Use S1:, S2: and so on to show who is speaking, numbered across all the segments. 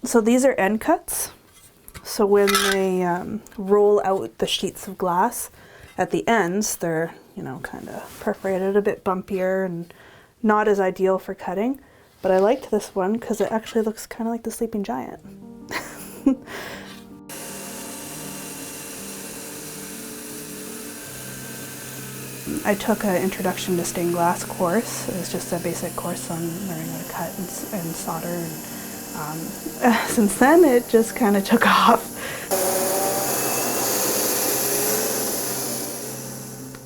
S1: So these are end cuts. So when they roll out the sheets of glass at the ends, they're, you know, kind of perforated, a bit bumpier and not as ideal for cutting. But I liked this one because it actually looks kind of like the Sleeping Giant. I took an Introduction to Stained Glass course. It was just a basic course on learning how to cut and solder. And, since then, it just kind of took off.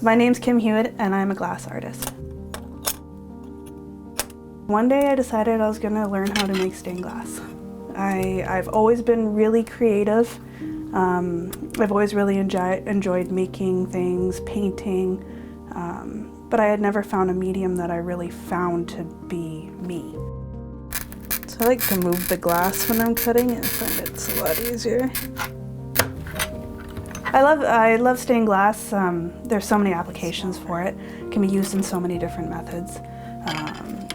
S1: My name's Kim Hewitt, and I'm a glass artist. One day I decided I was going to learn how to make stained glass. I've always been really creative. I've always really enjoyed making things, painting, but I had never found a medium that I really found to be me. So I like to move the glass when I'm cutting and find it's a lot easier. I love stained glass. There's so many applications for it. It can be used in so many different methods.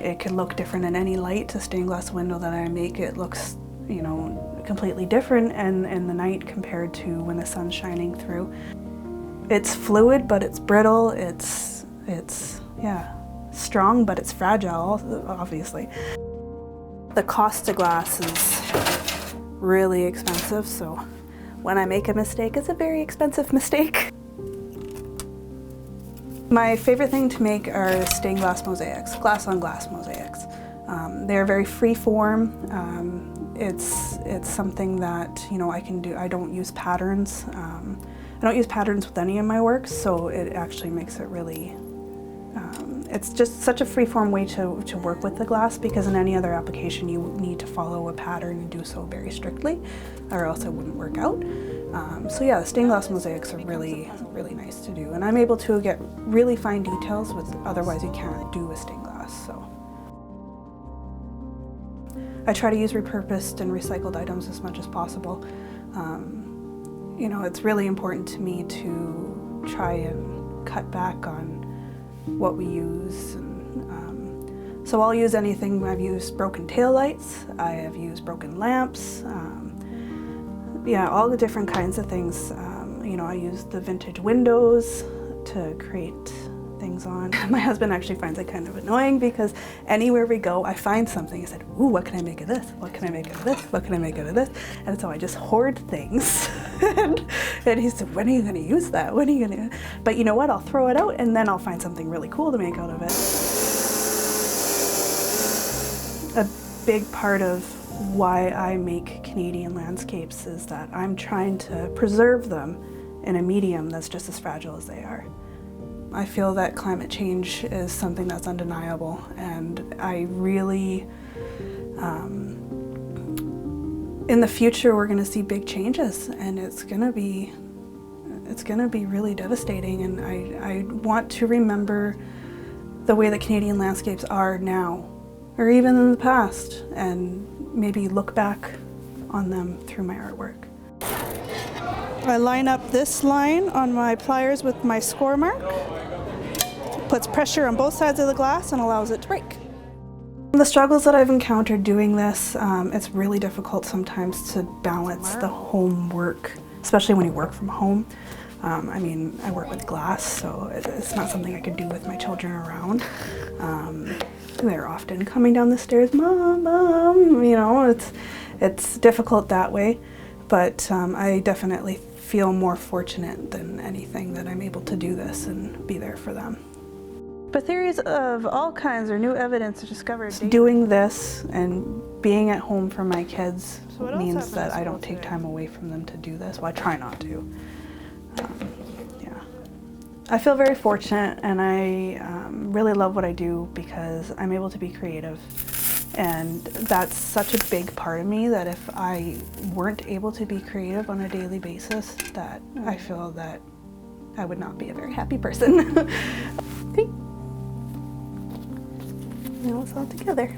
S1: It can look different in any light. A stained glass window that I make, it looks, you know, completely different in the night compared to when the sun's shining through. It's fluid, but it's brittle. It's strong, but it's fragile, obviously. The cost of glass is really expensive, so when I make a mistake, it's a very expensive mistake. My favorite thing to make are stained glass mosaics, glass on glass mosaics. They're very free form. It's something that, you know, I can do. I don't use patterns. I don't use patterns with any of my works, so it actually makes it really, it's just such a free-form way to work with the glass, because in any other application you need to follow a pattern and do so very strictly, or else it wouldn't work out. So yeah, the stained glass mosaics are really, really nice to do, and I'm able to get really fine details with otherwise you can't do with stained glass. So I try to use repurposed and recycled items as much as possible. You know, it's really important to me to try and cut back on what we use. And, so I'll use anything. I've used broken taillights, I have used broken lamps, yeah, all the different kinds of things. You know, I use the vintage windows to create things on. My husband actually finds it kind of annoying because anywhere we go, I find something. I said, ooh, what can I make of this? What can I make of this? What can I make out of this? And so I just hoard things. and he said, when are you going to use that? When are you going to? But you know what? I'll throw it out and then I'll find something really cool to make out of it. A big part of why I make Canadian landscapes is that I'm trying to preserve them in a medium that's just as fragile as they are. I feel that climate change is something that's undeniable, and I really, in the future we're going to see big changes, and it's going to be really devastating, and I want to remember the way that Canadian landscapes are now, or even in the past, and maybe look back on them through my artwork. I line up this line on my pliers with my score mark. Puts pressure on both sides of the glass and allows it to break. The struggles that I've encountered doing this, it's really difficult sometimes to balance the home work, especially when you work from home. I mean, I work with glass, so it's not something I could do with my children around. They're often coming down the stairs, Mom, Mom, you know, it's difficult that way. But I definitely feel more fortunate than anything that I'm able to do this and be there for them. But theories of all kinds or new evidence are discovered. Doing this and being at home for my kids means that I don't take time away from them to do this. Well, I try not to. Yeah. I feel very fortunate, and I really love what I do because I'm able to be creative. And that's such a big part of me that if I weren't able to be creative on a daily basis, that I feel that I would not be a very happy person. Okay. Now it's all together.